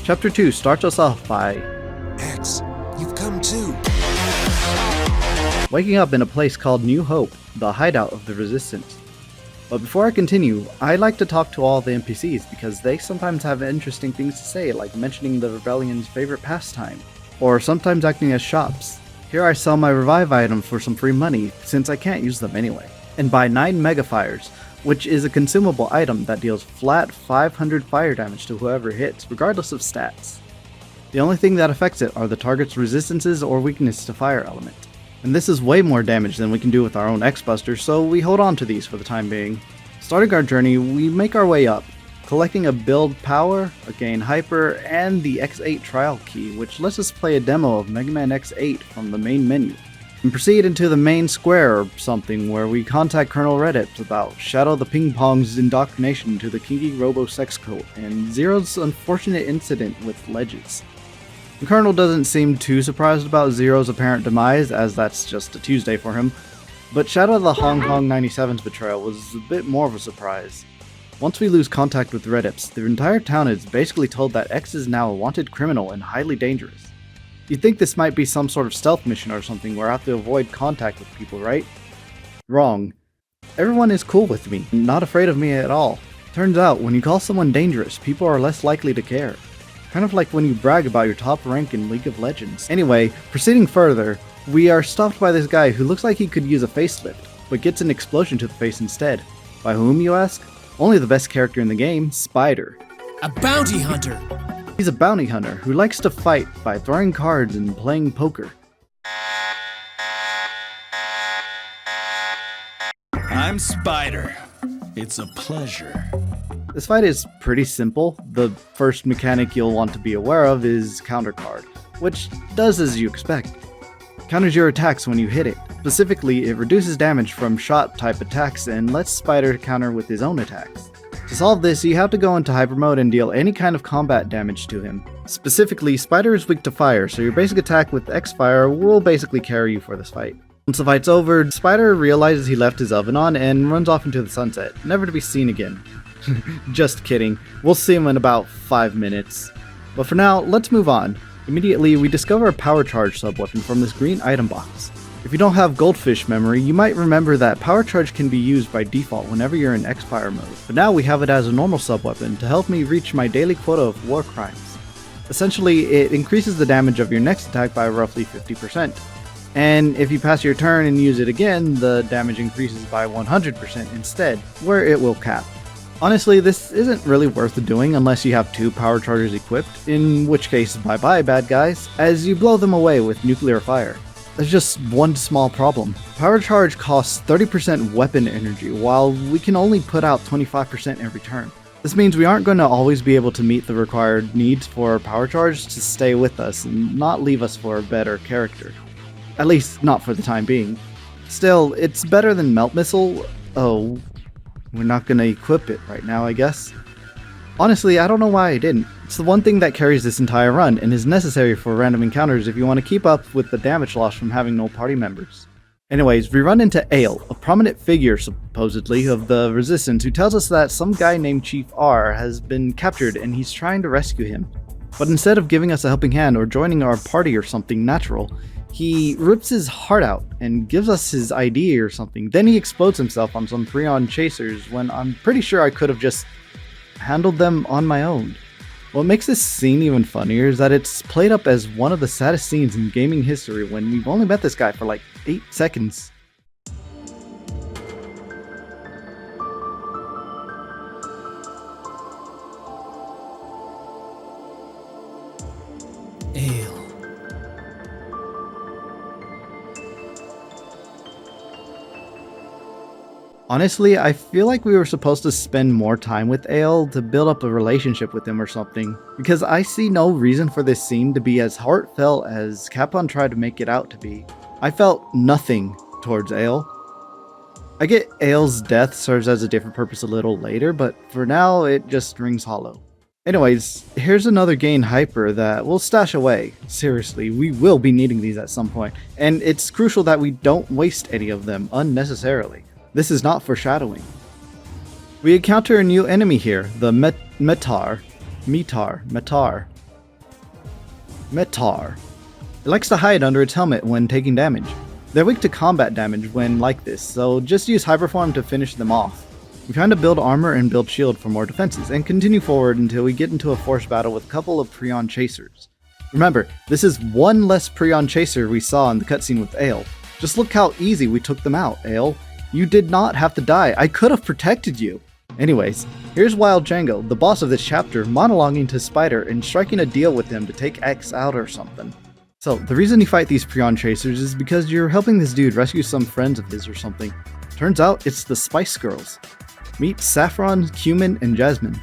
Chapter 2 starts us off by X, you've come too. waking up in a place called New Hope, the hideout of the Resistance. But before I continue, I like to talk to all the NPCs because they sometimes have interesting things to say, like mentioning the Rebellion's favorite pastime, or sometimes acting as shops. Here I sell my revive items for some free money, since I can't use them anyway, and buy 9 Megafires, which is a consumable item that deals flat 500 fire damage to whoever hits, regardless of stats. The only thing that affects it are the target's resistances or weakness to fire element. And this is way more damage than we can do with our own X-Buster, so we hold on to these for the time being. Starting our journey, we make our way up, collecting a build power, a gain hyper, and the X8 trial key, which lets us play a demo of Megaman X8 from the main menu. And proceed into the main square or something where we contact Colonel Reddit about Shadow the Ping Pong's indoctrination to the kinky robo-sex cult and Zero's unfortunate incident with Ledges. The Colonel doesn't seem too surprised about Zero's apparent demise, as that's just a Tuesday for him, but Shadow the Hong Kong 97's betrayal was a bit more of a surprise. Once we lose contact with Reddips, the entire town is basically told that X is now a wanted criminal and highly dangerous. You'd think this might be some sort of stealth mission or something where I have to avoid contact with people, right? Wrong. Everyone is cool with me, not afraid of me at all. Turns out, when you call someone dangerous, people are less likely to care. Kind of like when you brag about your top rank in League of Legends. Anyway, proceeding further, we are stopped by this guy who looks like he could use a facelift, but gets an explosion to the face instead. By whom, you ask? Only the best character in the game, Spider. A bounty hunter! He's a bounty hunter who likes to fight by throwing cards and playing poker. I'm Spider. It's a pleasure. This fight is pretty simple. The first mechanic you'll want to be aware of is counter card, which does as you expect. Counters your attacks when you hit it. Specifically, it reduces damage from shot type attacks and lets Spider counter with his own attacks. To solve this, you have to go into hyper mode and deal any kind of combat damage to him. Specifically, Spider is weak to fire, so your basic attack with X-Fire will basically carry you for this fight. Once the fight's over, Spider realizes he left his oven on and runs off into the sunset, never to be seen again. Just kidding, we'll see him in about 5 minutes. But for now, let's move on. Immediately, we discover a power charge sub-weapon from this green item box. If you don't have goldfish memory, you might remember that power charge can be used by default whenever you're in X-Fire mode, but now we have it as a normal sub-weapon to help me reach my daily quota of war crimes. Essentially, it increases the damage of your next attack by roughly 50%. And if you pass your turn and use it again, the damage increases by 100% instead, where it will cap. Honestly, this isn't really worth doing unless you have 2 power chargers equipped, in which case bye bye bad guys, as you blow them away with nuclear fire. There's just one small problem. Power charge costs 30% weapon energy, while we can only put out 25% every turn. This means we aren't going to always be able to meet the required needs for power charge to stay with us and not leave us for a better character. At least, not for the time being. Still, it's better than Melt Missile. Oh, we're not gonna equip it right now, I guess. Honestly, I don't know why I didn't. It's the one thing that carries this entire run and is necessary for random encounters if you want to keep up with the damage loss from having no party members. Anyways, we run into Ale, a prominent figure, supposedly, of the Resistance who tells us that some guy named Chief R has been captured and he's trying to rescue him. But instead of giving us a helping hand or joining our party or something natural, he rips his heart out and gives us his ID or something. Then he explodes himself on some Freon chasers when I'm pretty sure I could have just handled them on my own. What makes this scene even funnier is that it's played up as one of the saddest scenes in gaming history when we've only met this guy for like 8 seconds. Ale. Honestly, I feel like we were supposed to spend more time with Ale to build up a relationship with him or something, because I see no reason for this scene to be as heartfelt as Capcom tried to make it out to be. I felt nothing towards Ale. I get Ale's death serves as a different purpose a little later, but for now it just rings hollow. Anyways, here's another gain hyper that we'll stash away. Seriously, we will be needing these at some point, and it's crucial that we don't waste any of them unnecessarily. This is not foreshadowing. We encounter a new enemy here, the Metar. Metar. It likes to hide under its helmet when taking damage. They're weak to combat damage when like this, so just use Hyperform to finish them off. We kind of build armor and build shield for more defenses, and continue forward until we get into a forced battle with a couple of Prion Chasers. Remember, this is one less Prion Chaser we saw in the cutscene with Ale. Just look how easy we took them out, Ale. You did not have to die, I could have protected you! Anyways, here's Wild Django, the boss of this chapter, monologuing to Spider and striking a deal with him to take X out or something. So, the reason you fight these Prion Chasers is because you're helping this dude rescue some friends of his or something. Turns out, it's the Spice Girls. Meet Saffron, Cumin, and Jasmine.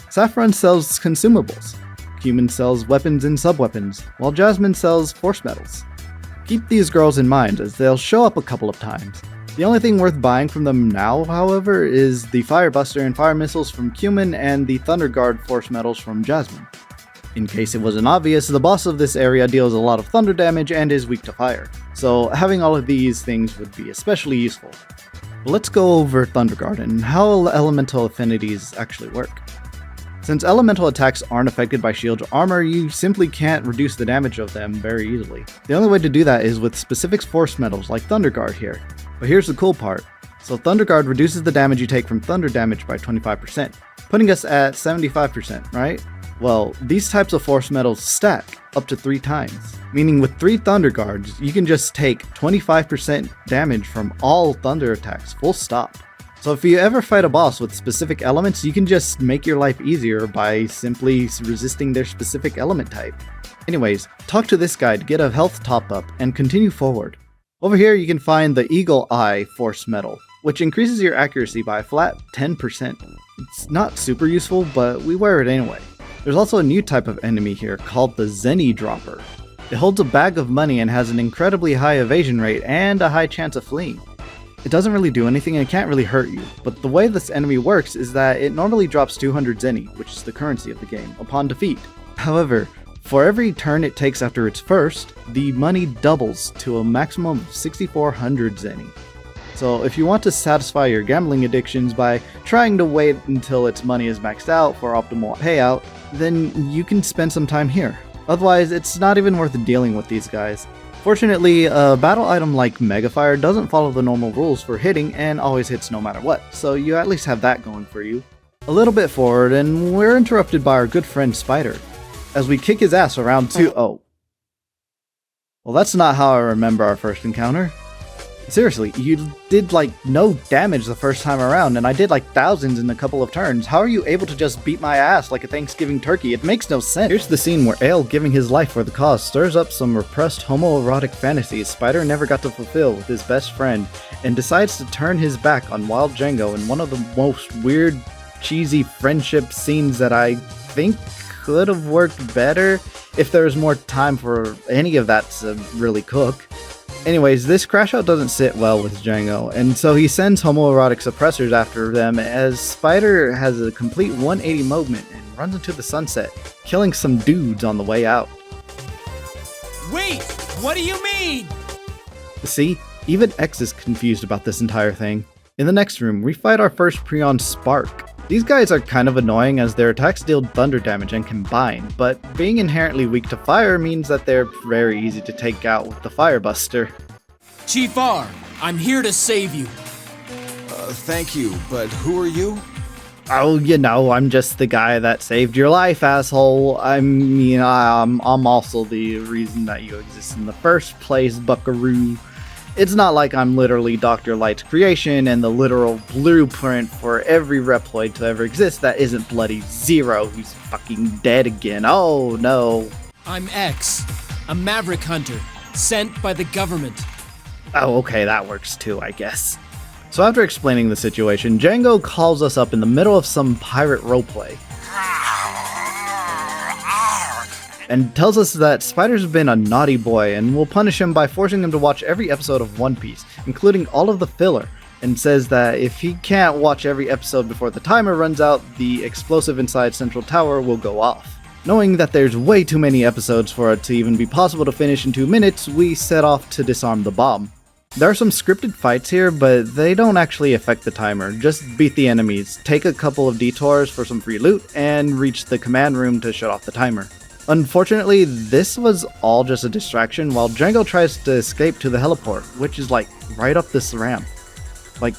Saffron sells consumables. Cumin sells weapons and sub-weapons, while Jasmine sells force metals. Keep these girls in mind, as they'll show up a couple of times. The only thing worth buying from them now, however, is the Firebuster and Fire Missiles from Cumin and the Thunder Guard Force Metals from Jasmine. In case it wasn't obvious, the boss of this area deals a lot of thunder damage and is weak to fire, so having all of these things would be especially useful. But let's go over Thunder Guard and how elemental affinities actually work. Since elemental attacks aren't affected by shield or armor, you simply can't reduce the damage of them very easily. The only way to do that is with specific force metals like Thunder Guard here. But here's the cool part. So Thunder Guard reduces the damage you take from thunder damage by 25%, putting us at 75%, right? Well, these types of force metals stack up to 3 times, meaning with 3 Thunder Guards, you can just take 25% damage from all thunder attacks, full stop. So if you ever fight a boss with specific elements, you can just make your life easier by simply resisting their specific element type. Anyways, talk to this guy to get a health top up and continue forward. Over here you can find the Eagle Eye Force Metal, which increases your accuracy by a flat 10%. It's not super useful, but we wear it anyway. There's also a new type of enemy here called the Zenny Dropper. It holds a bag of money and has an incredibly high evasion rate and a high chance of fleeing. It doesn't really do anything and it can't really hurt you, but the way this enemy works is that it normally drops 200 Zenny, which is the currency of the game, upon defeat. However, for every turn it takes after its first, the money doubles to a maximum of 6,400 Zenny. So if you want to satisfy your gambling addictions by trying to wait until its money is maxed out for optimal payout, then you can spend some time here. Otherwise, it's not even worth dealing with these guys. Fortunately, a battle item like Megafire doesn't follow the normal rules for hitting and always hits no matter what, so you at least have that going for you. A little bit forward and we're interrupted by our good friend Spider, as we kick his ass around oh. Well, that's not how I remember our first encounter. Seriously, you did like no damage the first time around and I did like thousands in a couple of turns. How are you able to just beat my ass like a Thanksgiving turkey? It makes no sense. Here's the scene where Ale giving his life for the cause stirs up some repressed homoerotic fantasies Spider never got to fulfill with his best friend and decides to turn his back on Wild Django in one of the most weird, cheesy friendship scenes that I think could have worked better if there was more time for any of that to really cook. Anyways, this crash out doesn't sit well with Django, and so he sends homoerotic suppressors after them as Spider has a complete 180 movement and runs into the sunset, killing some dudes on the way out. Wait! What do you mean? See, even X is confused about this entire thing. In the next room, we fight our first Prion Spark. These guys are kind of annoying as their attacks deal thunder damage and combine, but being inherently weak to fire means that they're very easy to take out with the Firebuster. Chief R, I'm here to save you. Thank you, but who are you? Oh, you know, I'm just the guy that saved your life, asshole. I'm also the reason that you exist in the first place, buckaroo. It's not like I'm literally Dr. Light's creation and the literal blueprint for every Reploid to ever exist that isn't bloody Zero, who's fucking dead again. Oh no. I'm X, a maverick hunter, sent by the government. Oh, okay, that works too, I guess. So after explaining the situation, Django calls us up in the middle of some pirate roleplay and tells us that Spider's been a naughty boy and will punish him by forcing him to watch every episode of One Piece, including all of the filler, and says that if he can't watch every episode before the timer runs out, the explosive inside Central Tower will go off. Knowing that there's way too many episodes for it to even be possible to finish in 2 minutes, we set off to disarm the bomb. There are some scripted fights here, but they don't actually affect the timer. Just beat the enemies, take a couple of detours for some free loot, and reach the command room to shut off the timer. Unfortunately, this was all just a distraction while Django tries to escape to the heliport, which is like right up this ramp. Like,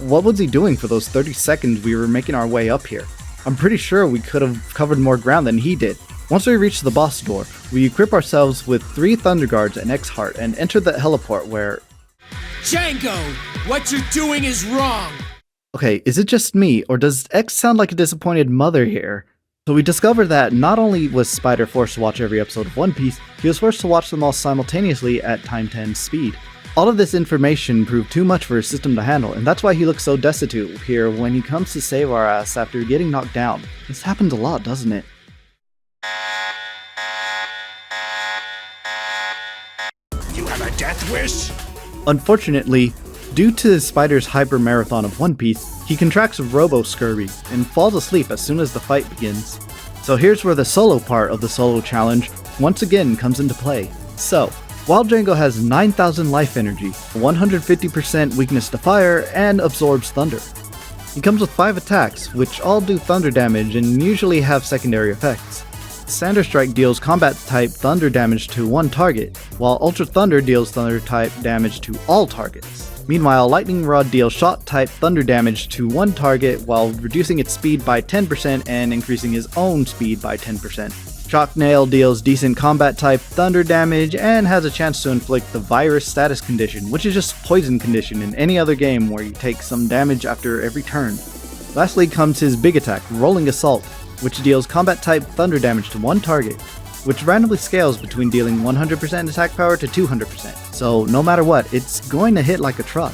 what was he doing for those 30 seconds we were making our way up here? I'm pretty sure we could have covered more ground than he did. Once we reach the boss door, we equip ourselves with 3 Thunder Guards and X Heart and enter the heliport where... Django! What you're doing is wrong! Okay, is it just me, or does X sound like a disappointed mother here? So we discover that not only was Spider forced to watch every episode of One Piece, he was forced to watch them all simultaneously at time 10 speed. All of this information proved too much for his system to handle, and that's why he looks so destitute here when he comes to save our ass after getting knocked down. This happens a lot, doesn't it? You have a death wish? Unfortunately, due to Spider's hyper marathon of One Piece, he contracts robo-scurvy and falls asleep as soon as the fight begins. So here's where the solo part of the solo challenge once again comes into play. So, while Django has 9,000 life energy, 150% weakness to fire, and absorbs thunder. He comes with 5 attacks, which all do thunder damage and usually have secondary effects. Sander Strike deals combat type thunder damage to one target, while Ultra Thunder deals thunder type damage to all targets. Meanwhile, Lightning Rod deals shot type thunder damage to one target while reducing its speed by 10% and increasing his own speed by 10%. Shock Nail deals decent combat type thunder damage and has a chance to inflict the Virus Status Condition, which is just Poison Condition in any other game where you take some damage after every turn. Lastly comes his big attack, Rolling Assault, which deals combat type thunder damage to one target, which randomly scales between dealing 100% attack power to 200%. So no matter what, it's going to hit like a truck,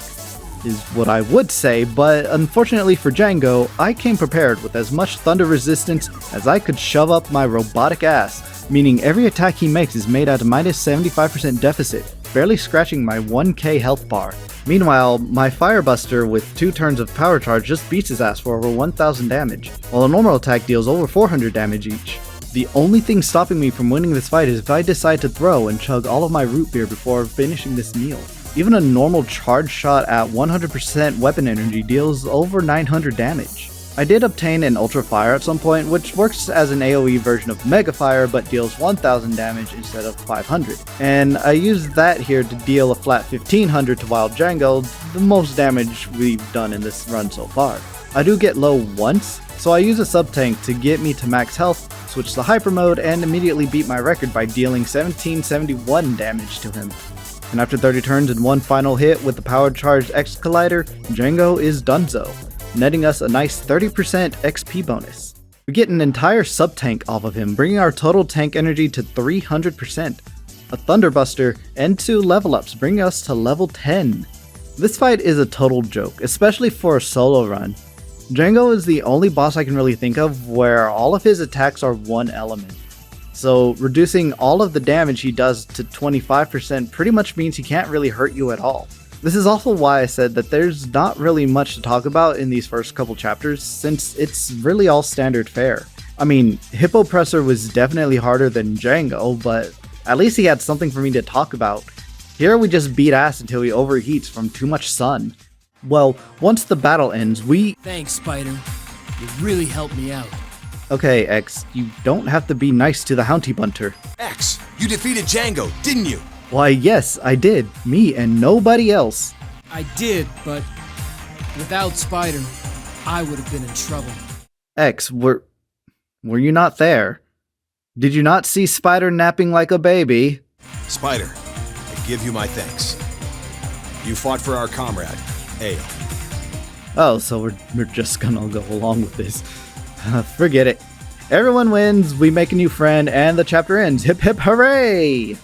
is what I would say, but unfortunately for Django, I came prepared with as much thunder resistance as I could shove up my robotic ass, meaning every attack he makes is made at a minus 75% deficit, barely scratching my 1k health bar. Meanwhile, my Firebuster with 2 turns of power charge just beats his ass for over 1000 damage, while a normal attack deals over 400 damage each. The only thing stopping me from winning this fight is if I decide to throw and chug all of my root beer before finishing this meal. Even a normal charge shot at 100% weapon energy deals over 900 damage. I did obtain an Ultra Fire at some point, which works as an AoE version of Mega Fire but deals 1000 damage instead of 500. And I used that here to deal a flat 1500 to Wild Django, the most damage we've done in this run so far. I do get low once, so I use a sub-tank to get me to max health, switch to hyper mode, and immediately beat my record by dealing 1771 damage to him. And after 30 turns and one final hit with the powered charged X Collider, Django is donezo, netting us a nice 30% XP bonus. We get an entire sub-tank off of him, bringing our total tank energy to 300%, a Thunderbuster, and 2 level ups, bringing us to level 10. This fight is a total joke, especially for a solo run. Django is the only boss I can really think of where all of his attacks are one element. So reducing all of the damage he does to 25% pretty much means he can't really hurt you at all. This is also why I said that there's not really much to talk about in these first couple chapters, since it's really all standard fare. I mean, Hippopressor was definitely harder than Django, but at least he had something for me to talk about. Here we just beat ass until he overheats from too much sun. Well, once the battle ends, Thanks, Spider. You really helped me out. Okay, X, you don't have to be nice to the Bounty Bunter. X, you defeated Django, didn't you? Why, yes, I did. Me and nobody else. I did, but without Spider, I would have been in trouble. X, were you not there? Did you not see Spider napping like a baby? Spider, I give you my thanks. You fought for our comrade, Ale. Oh, so we're just gonna go along with this. Forget it. Everyone wins, we make a new friend, and the chapter ends. Hip hip hooray!